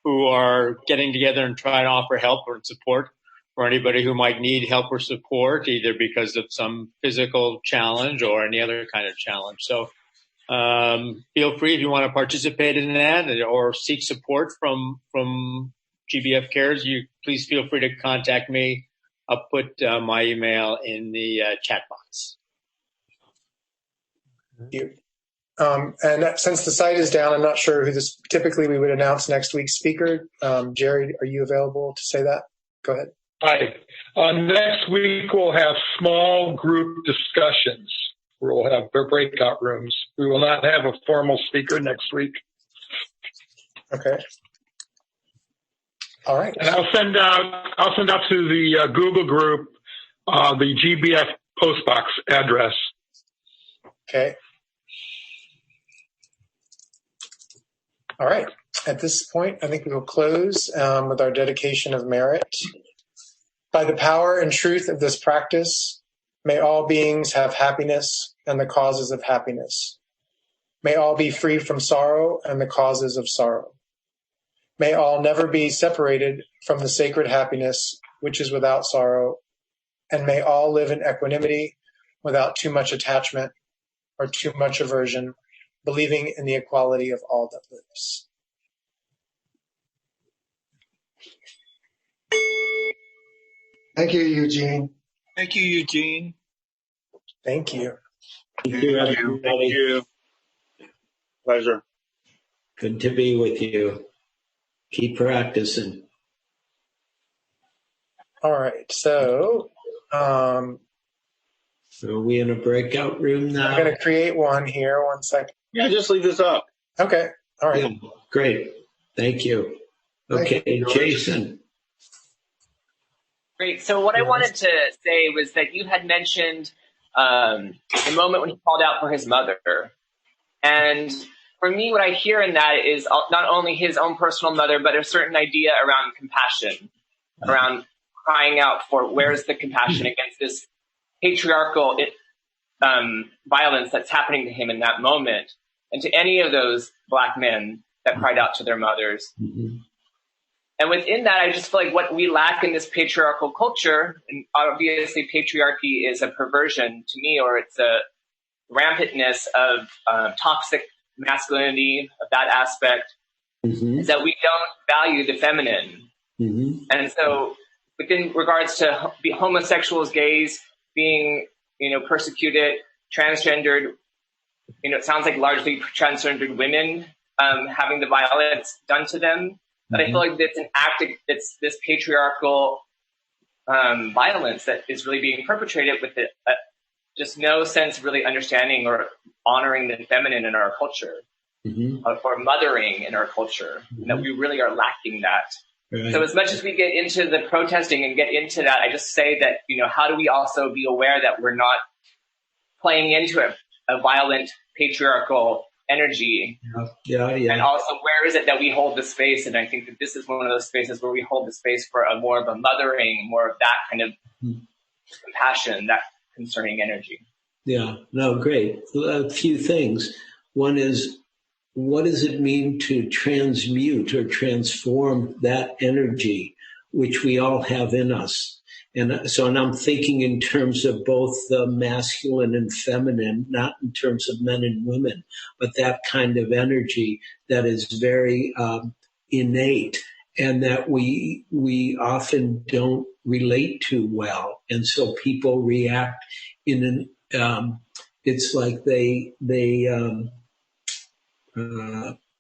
who are getting together and trying to offer help or support for anybody who might need help or support, either because of some physical challenge or any other kind of challenge. So feel free if you want to participate in that or seek support from GBF Cares. You please feel free to contact me. I'll put my email in the chat box. Thank you. And since the site is down, I'm not sure who this. Typically, we would announce next week's speaker. Jerry, are you available to say that? Go ahead. Hi. Next week we'll have small group discussions. We'll have breakout rooms. We will not have a formal speaker next week. Okay. All right. And I'll send out to the Google group the GBF postbox address. Okay. All right. At this point, I think we will close with our dedication of merit. By the power and truth of this practice, may all beings have happiness and the causes of happiness. May all be free from sorrow and the causes of sorrow. May all never be separated from the sacred happiness which is without sorrow, and may all live in equanimity without too much attachment or too much aversion believing in the equality of all that lives. Thank you, Eugene. Thank you, Eugene. Thank you. Thank you, everybody. Thank you. Pleasure. Good to be with you. Keep practicing. All right. So, Are we in a breakout room now? I'm going to create one here. 1 second. Yeah, just leave this up. Okay. All right. Yeah, great. Thank you. Thank Okay, you, George. Jason. Great. So what I wanted to say was that you had mentioned the moment when he called out for his mother. And for me, what I hear in that is not only his own personal mother, but a certain idea around compassion, around crying out for where's the compassion against this patriarchal violence that's happening to him in that moment, and to any of those Black men that cried out to their mothers. Mm-hmm. And within that, I just feel like what we lack in this patriarchal culture, and obviously patriarchy is a perversion to me, or it's a rampantness of toxic masculinity, of that aspect, Mm-hmm. is that we don't value the feminine. Mm-hmm. And so within regards to homosexuals, gays being, persecuted, transgendered, it sounds like largely transgendered women having the violence done to them. But I feel like it's an act, it's this patriarchal violence that is really being perpetrated with just no sense of really understanding or honoring the feminine in our culture, or mothering in our culture, and that we really are lacking that. Right. So as much as we get into the protesting and get into that, I just say that, how do we also be aware that we're not playing into a violent patriarchal energy? Yeah. And also, where is it that we hold the space? And I think that this is one of those spaces where we hold the space for a more of a mothering, more of that kind of compassion, that concerning energy. Yeah, no, great. A few things. One is, what does it mean to transmute or transform that energy, which we all have in us? And I'm thinking in terms of both the masculine and feminine, not in terms of men and women, but that kind of energy that is very innate and that we often don't relate to well. And so people react in it's like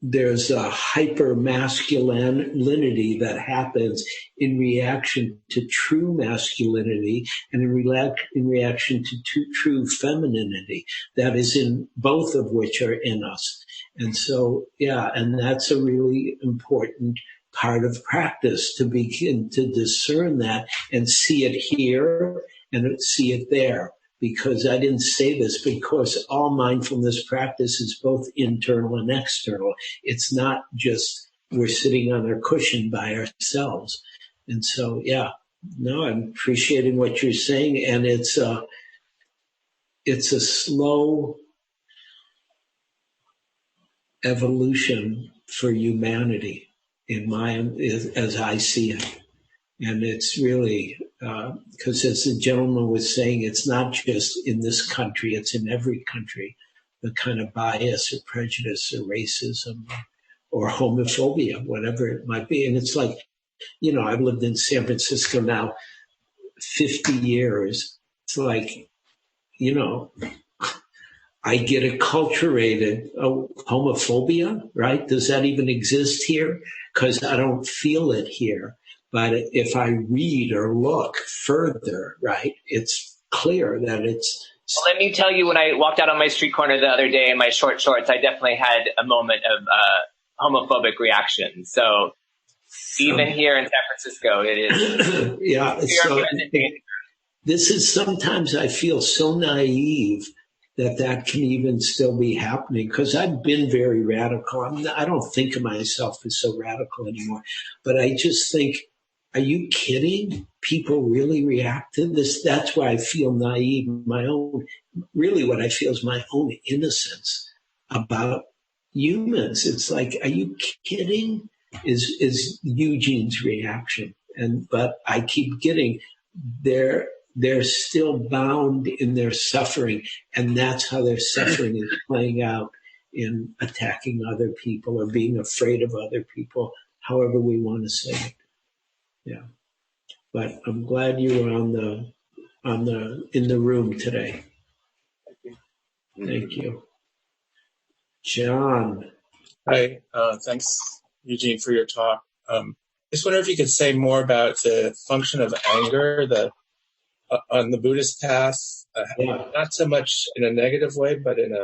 there's a hyper masculinity that happens in reaction to true masculinity and in reaction to true femininity that is in both of which are in us. And so, and that's a really important part of practice, to begin to discern that and see it here and see it there. Because I didn't say this, because all mindfulness practice is both internal and external. It's not just we're sitting on our cushion by ourselves. And so, I'm appreciating what you're saying. And it's a slow evolution for humanity as I see it. And it's really, because as the gentleman was saying, it's not just in this country, it's in every country, the kind of bias or prejudice or racism or homophobia, whatever it might be. And it's like, I've lived in San Francisco now 50 years. It's like, I get acculturated. Homophobia, right? Does that even exist here? Because I don't feel it here. But if I read or look further, right, it's clear that it's... Well, let me tell you, when I walked out on my street corner the other day in my short shorts, I definitely had a moment of homophobic reaction. So even here in San Francisco, it is... This is sometimes I feel so naive that can even still be happening, because I've been very radical. I don't think of myself as so radical anymore, but I just think, are you kidding? People really react to this? That's why I feel naive. Really what I feel is my own innocence about humans. It's like, are you kidding? Is Eugene's reaction. But I keep getting they're still bound in their suffering, and that's how their suffering is playing out in attacking other people or being afraid of other people, however we want to say it. Yeah. But I'm glad you were in the room today. Thank you. John. Hi, thanks, Eugene, for your talk. Just wonder if you could say more about the function of anger on the Buddhist path, not so much in a negative way, but in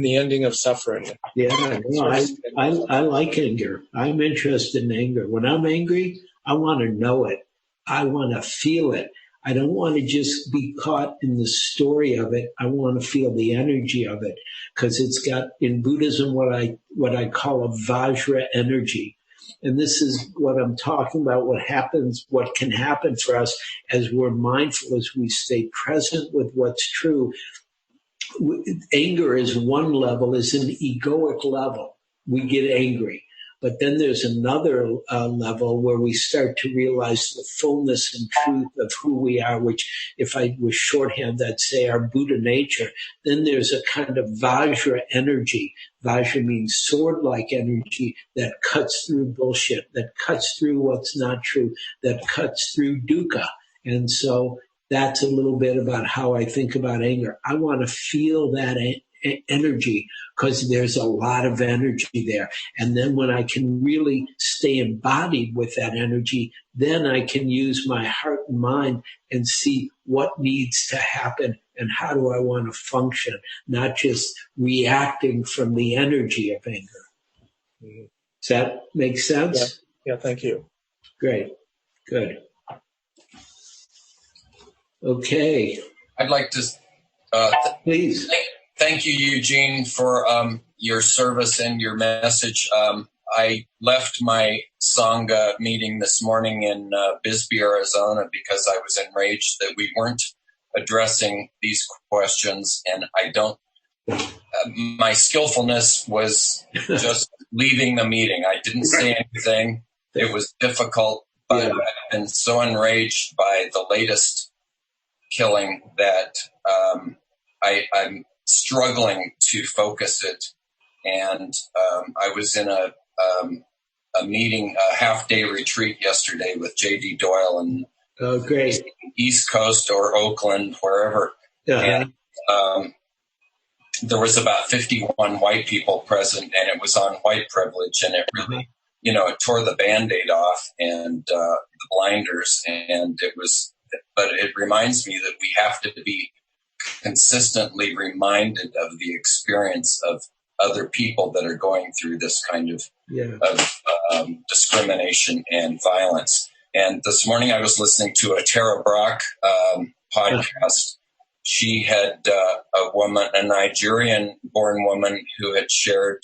the ending of suffering. Yeah, no, I like anger. I'm interested in anger. When I'm angry, I want to know it. I want to feel it. I don't want to just be caught in the story of it. I want to feel the energy of it, because it's got, in Buddhism, what I call a Vajra energy. And this is what I'm talking about, what can happen for us as we're mindful, as we stay present with what's true. Anger is one level, is an egoic level. We get angry. But then there's another level where we start to realize the fullness and truth of who we are, which if I was shorthand, I'd say our Buddha nature. Then there's a kind of Vajra energy. Vajra means sword-like energy that cuts through bullshit, that cuts through what's not true, that cuts through dukkha. And so that's a little bit about how I think about anger. I want to feel that energy, because there's a lot of energy there. And then when I can really stay embodied with that energy, then I can use my heart and mind and see what needs to happen and how do I want to function, not just reacting from the energy of anger. Mm-hmm. Does that make sense? Yeah, thank you. Great. Good. Okay. I'd like to please. Thank you, Eugene, for your service and your message. I left my Sangha meeting this morning in Bisbee, Arizona, because I was enraged that we weren't addressing these questions, and my skillfulness was just leaving the meeting. I didn't say anything. It was difficult, but I've been so enraged by the latest killing that I'm struggling to focus it. And I was in a meeting, a half-day retreat yesterday with J.D. Doyle and great. East Coast or Oakland, wherever. Uh-huh. And there was about 51 white people present, and it was on white privilege, and it really, it tore the Band-Aid off and the blinders, and but it reminds me that we have to be consistently reminded of the experience of other people that are going through this kind of discrimination and violence. And this morning I was listening to a Tara Brach podcast. She had a Nigerian-born woman who had shared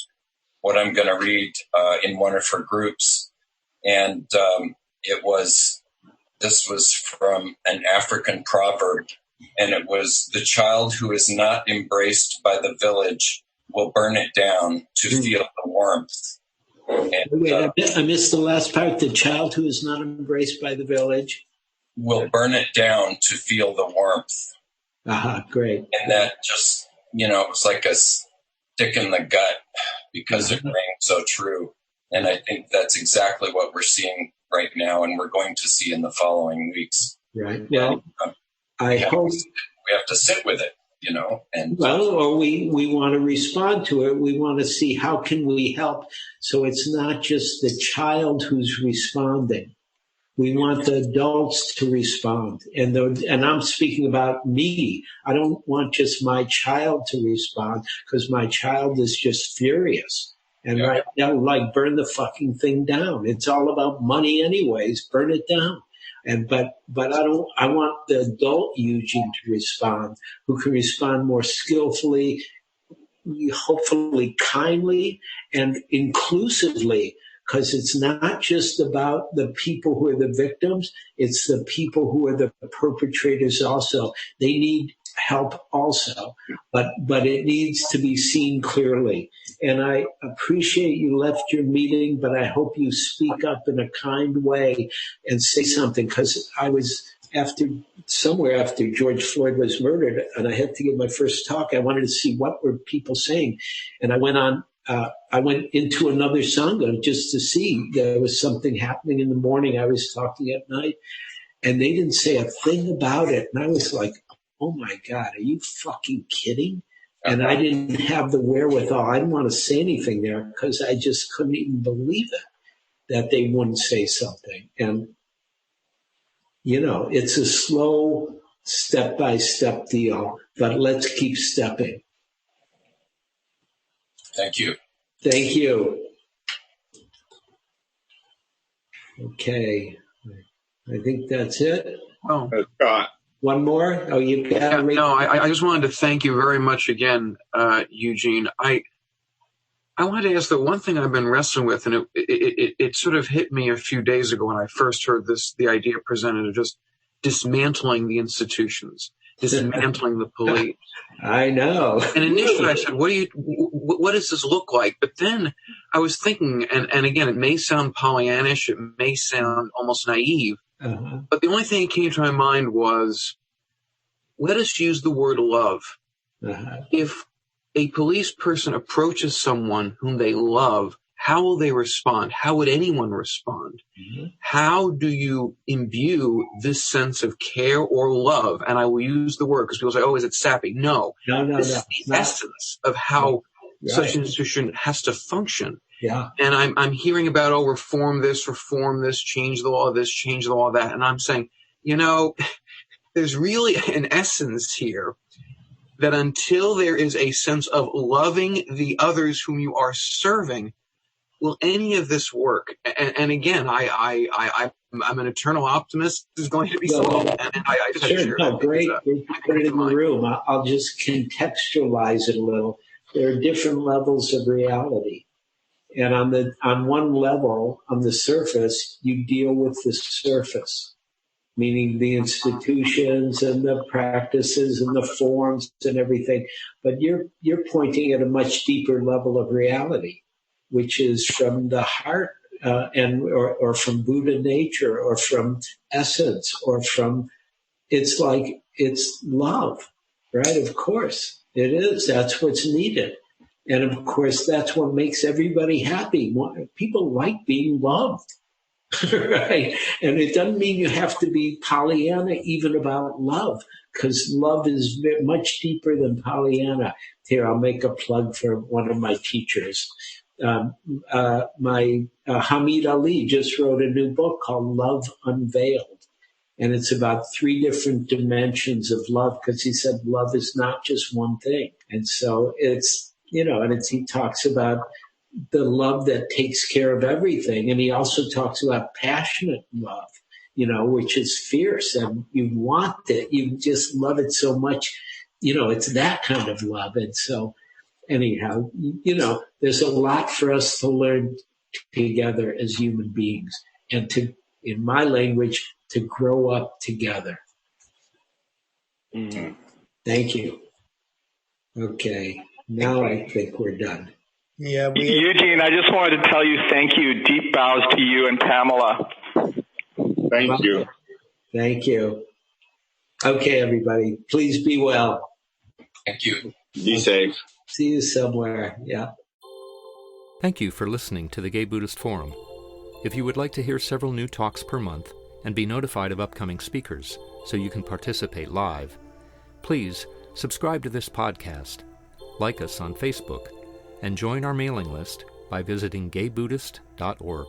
what I'm going to read in one of her groups. And this was from an African proverb. And it was, the child who is not embraced by the village will burn it down to feel the warmth. And, I missed the last part. The child who is not embraced by the village will burn it down to feel the warmth. Great. And that just, it was like a stick in the gut, because it rang so true. And I think that's exactly what we're seeing right now, and we're going to see in the following weeks. Right. Well, I hope we have to sit with it, and or we want to respond to it. We want to see how can we help. So it's not just the child who's responding. We want the adults to respond. And I'm speaking about me. I don't want just my child to respond, because my child is just furious. And right now, burn the fucking thing down. It's all about money anyways. Burn it down. But I want the adult Eugene to respond, who can respond more skillfully, hopefully kindly, and inclusively, because it's not just about the people who are the victims, it's the people who are the perpetrators also. They need help also, but it needs to be seen clearly. And I appreciate you left your meeting, but I hope you speak up in a kind way and say something, because I was somewhere after George Floyd was murdered, and I had to give my first talk. I wanted to see what were people saying, and I went into another sangha just to see there was something happening in the morning. I was talking at night, and they didn't say a thing about it. And I was like, oh my God, are you fucking kidding? And I didn't have the wherewithal. I didn't want to say anything there because I just couldn't even believe it, that they wouldn't say something. And, it's a slow step-by-step deal, but let's keep stepping. Thank you. Thank you. Okay. I think that's it. Oh, one more? Oh, you got it. No, I just wanted to thank you very much again, Eugene. I wanted to ask the one thing I've been wrestling with, and it sort of hit me a few days ago when I first heard the idea presented of just dismantling the institutions, dismantling the police. I know. And initially I said, what does this look like? But then I was thinking, and again, it may sound Pollyannish, it may sound almost naive, but the only thing that came to my mind was, let us use the word love. If a police person approaches someone whom they love, how will they respond? How would anyone respond? How do you imbue this sense of care or love? And I will use the word because people say, oh, is it sappy? No. This is the essence of how such an institution has to function. Yeah. And I'm hearing about, reform this, change the law, this, change the law, that. And I'm saying, there's really an essence here that until there is a sense of loving the others whom you are serving, will any of this work? And again, I'm an eternal optimist. There's going to be some. Great. Put it in the room. I'll just contextualize it a little. There are different levels of reality. And on one level, on the surface, you deal with the surface, meaning the institutions and the practices and the forms and everything. But you're pointing at a much deeper level of reality, which is from the heart or from Buddha nature or from essence or from, it's love, right? Of course it is. That's what's needed. And of course, that's what makes everybody happy. People like being loved, right? And it doesn't mean you have to be Pollyanna even about love, because love is much deeper than Pollyanna. Here, I'll make a plug for one of my teachers. Hamid Ali just wrote a new book called Love Unveiled. And it's about 3 different dimensions of love, because he said love is not just one thing. And so he talks about the love that takes care of everything. And he also talks about passionate love, which is fierce and you want it. You just love it so much, it's that kind of love. And so anyhow, there's a lot for us to learn together as human beings and to, in my language, to grow up together. Thank you. Okay. Now I think we're done. Yeah, Eugene, I just wanted to tell you thank you. Deep bows to you and Pamela. Thank you. Thank you. Okay, everybody. Please be well. Thank you. Be safe. See you somewhere. Yeah. Thank you for listening to the Gay Buddhist Forum. If you would like to hear several new talks per month and be notified of upcoming speakers so you can participate live, please subscribe to this podcast, like us on Facebook, and join our mailing list by visiting gaybuddhist.org.